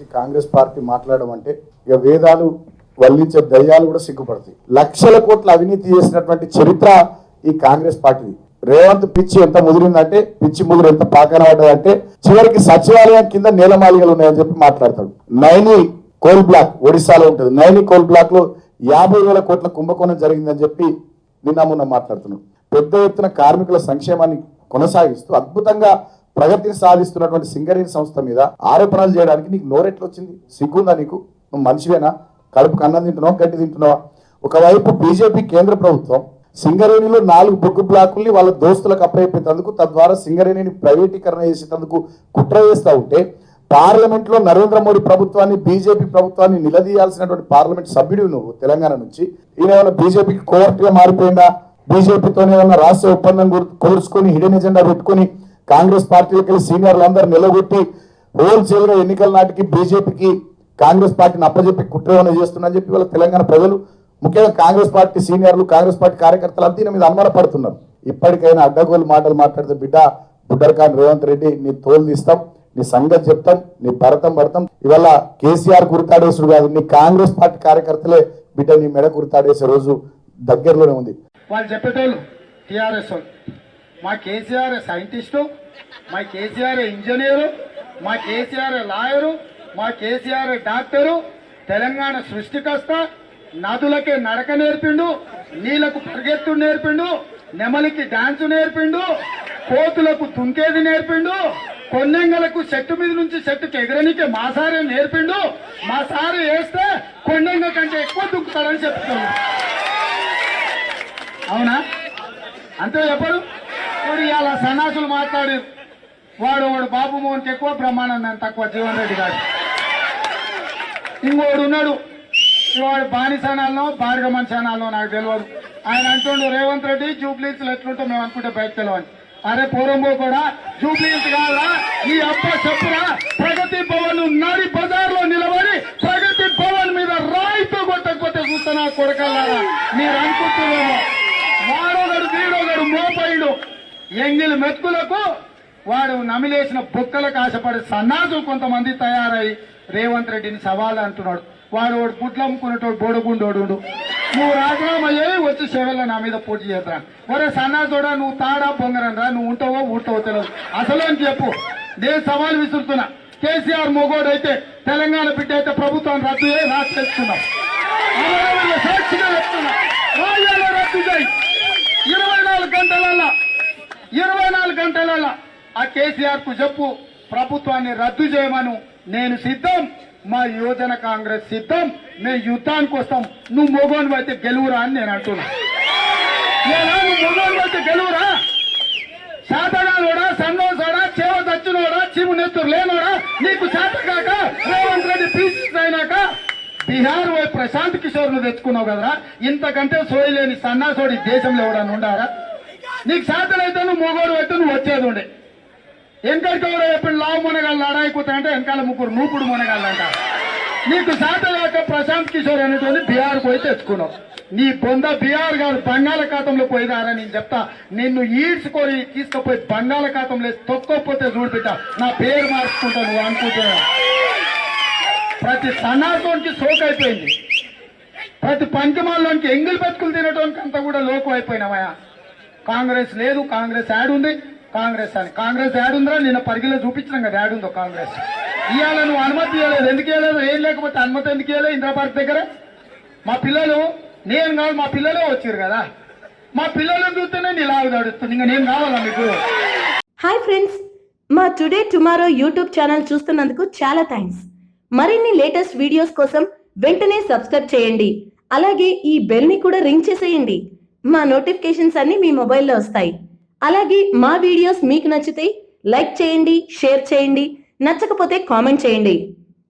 గురించి కాంగ్రెస్ పార్టీ మాట్లాడడం అంటే ఇక వేదాలు వల్లించే దయ్యాలు కూడా సిగ్గుపడతాయి. లక్షల కోట్ల అవినీతి చేసినటువంటి చరిత్ర ఈ కాంగ్రెస్ పార్టీది. రేవంత్ పిచ్చి ఎంత ముదిరిందంటే, పిచ్చి ముదురు ఎంత పాకన పడ్డదంటే చివరికి సచివాలయం కింద నేలమాలిగలు ఉన్నాయని చెప్పి మాట్లాడతాడు. నైని కోల్ బ్లాక్ ఒడిశాలో ఉంటుంది. నైని కోల్ బ్లాక్ లో 50,000 కోట్ల కుంభకోణం జరిగిందని చెప్పి నిన్న మొన్న మాట్లాడుతున్నాడు. పెద్ద ఎత్తున కార్మికుల సంక్షేమాన్ని కొనసాగిస్తూ అద్భుతంగా ప్రగతిని సాధిస్తున్నటువంటి సింగరేణి సంస్థ మీద ఆరోపణలు చేయడానికి నీకు నోరెట్లు వచ్చింది? సిగ్గుందా నీకు? నువ్వు మనిషివేనా? కడుపు కన్నం తింటున్నావా, గడ్డి తింటున్నావా? ఒకవైపు బీజేపీ కేంద్ర ప్రభుత్వం సింగరేణిలో 4 బొగ్గు బ్లాకుల్ని వాళ్ళ దోస్తులకు అప్పయ్యేందుకు, తద్వారా సింగరేణిని ప్రైవేటీకరణ చేసేందుకు కుట్ర చేస్తూ ఉంటే, పార్లమెంట్ లో నరేంద్ర మోడీ ప్రభుత్వాన్ని, బీజేపీ ప్రభుత్వాన్ని నిలదీయాల్సినటువంటి పార్లమెంట్ సభ్యుడు నువ్వు తెలంగాణ నుంచి. ఈయన ఏమైనా బీజేపీకి కోవర్ట్ గా మారిపోయిందా? బీజేపీతో ఏమైనా రాష్ట్ర ఒప్పందం కోర్చుకొని హిడెన్ ఎజెండా పెట్టుకుని కాంగ్రెస్ పార్టీలకి సీనియర్లందరూ నిలగొట్టి హోల్సేల్ గా ఎన్నికల నాటికి బీజేపీకి కాంగ్రెస్ పార్టీని అప్పచెప్పి కుట్ర ఏమైనా చేస్తున్నారని చెప్పి వాళ్ళ తెలంగాణ ప్రజలు, ముఖ్యంగా కాంగ్రెస్ పార్టీ సీనియర్లు, కాంగ్రెస్ పార్టీ కార్యకర్తలు అంతా మీద అనుమానపడుతున్నారు. ఇప్పటికైనా అడ్డగోలు మాటలు మాట్లాడితే బిడ్డ బుడ్డర్ఖాన్ రేవంత్ రెడ్డి నీ తోలు తీస్తాం, నీ సంగతి చెప్తాం, నీ భరతం పడతాం. ఇవాళ కేసీఆర్ గుర్తాడేసుడు కాదు, నీ కాంగ్రెస్ పార్టీ కార్యకర్తలే బిడ్డ నీ మెడ గుర్తాడేసే రోజు దగ్గరలోనే ఉంది. వాళ్ళు చెప్పేటోళ్ళు టీఆర్ఎస్ మా కేసీఆర్ సైంటిస్టు, మా కేసీఆర్ ఇంజనీరు, మా కేసీఆర్ లాయరు, మా కేసీఆర్ డాక్టరు, తెలంగాణ సృష్టికర్త, నదులకి నడక నేర్పిండు, నీళ్లకు పరిగెత్తు నేర్పిండు, నెమలికి డాన్స్ నేర్పిండు, కోతులకు దుంకేది నేర్పిండు, కొండెంగలకు చెట్టు మీద నుంచి చెట్టుకి ఎగరనికి మా సారే నేర్పిండు. మా సారు వేస్తే కొండెంగ కంటే ఎక్కువ దుంకుతాడని చెప్తున్నాడు. అవునా? అంతే చెప్పడు. ఇప్పుడు ఇవాళ సన్నాసులు మాట్లాడి వాడు బాబు మోహన్కి ఎక్కువ, బ్రహ్మానందం తక్కువ, జీవన్ రెడ్డి గారు. ఇంకోడు ఉన్నాడు, వాడు బానిసానాల్లో భార్గమన్ ఛానల్లో నాకు తెలియదు. ఆయన అంటుండు రేవంత్ రెడ్డి జూబ్లీస్ ఎట్లుంటో మేము అనుకుంటే బయట తెలియని. అరే పూర్వంబో కూడా జూబ్లీస్ కాదా ఈ అబ్బ చెప్పురా, ప్రగతి భవన్ నడి బజార్ లో నిలబడి ప్రగతి భవన్ మీద రాయితో కొట్టకపోతే చూస్తున్నా కొడకల్లారా మీరు అనుకుంటున్నామో. వాడొకడు వీడొకడు మోపైడు ఎంగిలి మెతుకులకు వాడు నమిలేసిన బుక్కలకు ఆశపడే సన్నాసులు కొంతమంది తయారై రేవంత్ రెడ్డిని సవాల్ అంటున్నాడు. వాడు గుడ్లు అమ్ముకునేటోడు బోడగుండోడు. నువ్వు రాజీనామా అయ్యి వచ్చి చెవెళ్ళ నా మీద పోటీ చేద్దా? ఒరే సన్నాసుడా, నువ్వు తాడా బొంగరం రా, నువ్వు ఉంటావో ఊటావో తెలియదు. అసలు అని చెప్పు. నేను సవాల్ విసురుతున్నా. కేసీఆర్ మొగోడు అయితే, తెలంగాణ బిడ్డ అయితే ప్రభుత్వాన్ని రద్దు చేయి, నాకు తెలుస్తున్నాం. సాక్షిగా చెప్తున్నా, రాజ్యాల్లో రద్దు చేయి. 24 గంటలలో ఆ కేసీఆర్ కు చెప్పు ప్రభుత్వాన్ని రద్దు చేయమను. నేను సిద్ధం, మా యువజన కాంగ్రెస్ సిద్ధం, మేము యుద్ధానికి వస్తాం. నువ్వు మొగోని అయితే గెలువురా అని నేను అంటున్నా. నువ్వు మొగోని అయితే గెలువురా? శాతగానోడా, సన్నోసోడా, చేవ దచ్చినోడా, చీము నెత్తురు లేనోడా, నీకు శాత కాక రేవంత్ రెడ్డి పీసీసీ అయినాక బీహార్ వైపు ప్రశాంత్ కిషోర్ ను తెచ్చుకున్నావు కదరా. ఇంతకంటే సోయలేని సన్నాసోడి దేశంలో ఎవడన్నా ఉండారా? నీకు శాతలైతే నువ్వు మొగోడు అయితే నువ్వు వచ్చేది ఉండే. వెనకడికి ఎవరో ఎప్పుడు లావు మునగాళ్ళు ఆడాయిపోతాయంటే వెనకాల ముగ్గురు నూపుడు మునగాళ్ళంట. నీకు శాత కాక ప్రశాంత్ కిషోర్ అనేటువంటి బీహార్ పోయి తెచ్చుకున్నావు. నీ బొంద బీహార్ కాదు బంగాళాఖాతంలో పోయిదారా నేను చెప్తా. నిన్ను ఈడ్చుకొని తీసుకుపోయి బంగాళాఖాతంలో తొక్కపోతే చూడిపిట్ట నా పేరు మార్చుకుంటా నువ్వు అనుకుంటున్నా. ప్రతి సన్నాసోనికి సోకైపోయింది. ప్రతి పంచమాల్లోనికి ఎంగిల్ బతుకులు తినడానికి అంతా కూడా లోకం అయిపోయినామయ్యా. కాంగ్రెస్ లేదు, కాంగ్రెస్ యాడ్ ఉంది, కాంగ్రెస్ అని. కాంగ్రెస్ యాడ్ ఉందిరా, నిన్న పరిగిలో చూపించినాం కదా యాడ్ ఉందో కాంగ్రెస్. ఇవాళ నువ్వు అనుమతి ఇవ్వలేదు. ఎందుకు ఇవ్వలేదు? ఏం లేకపోతే అనుమతి ఎందుకు ఇవ్వలేదు? ఇందిరా పార్క్ దగ్గర మా పిల్లలు, నేను కాదు మా పిల్లలే వచ్చారు కదా, మా పిల్లలను చూస్తేనే నీ లాగు తడుస్తుంది. ఇంకా నేను కావాలా మీకు? హాయ్ ఫ్రెండ్స్, మా టుడే టుమారో యూట్యూబ్ ఛానల్ చూస్తున్నందుకు చాలా థ్యాంక్స్. మరిన్ని లేటెస్ట్ వీడియోస్ కోసం వెంటనే సబ్స్క్రైబ్ చేయండి. అలాగే ఈ బెల్ ని కూడా రింగ్ చేసేయండి. మా నోటిఫికేషన్స్ అన్ని మీ మొబైల్లో వస్తాయి. అలాగే మా వీడియోస్ మీకు నచ్చితే లైక్ చేయండి, షేర్ చేయండి, నచ్చకపోతే కామెంట్ చేయండి.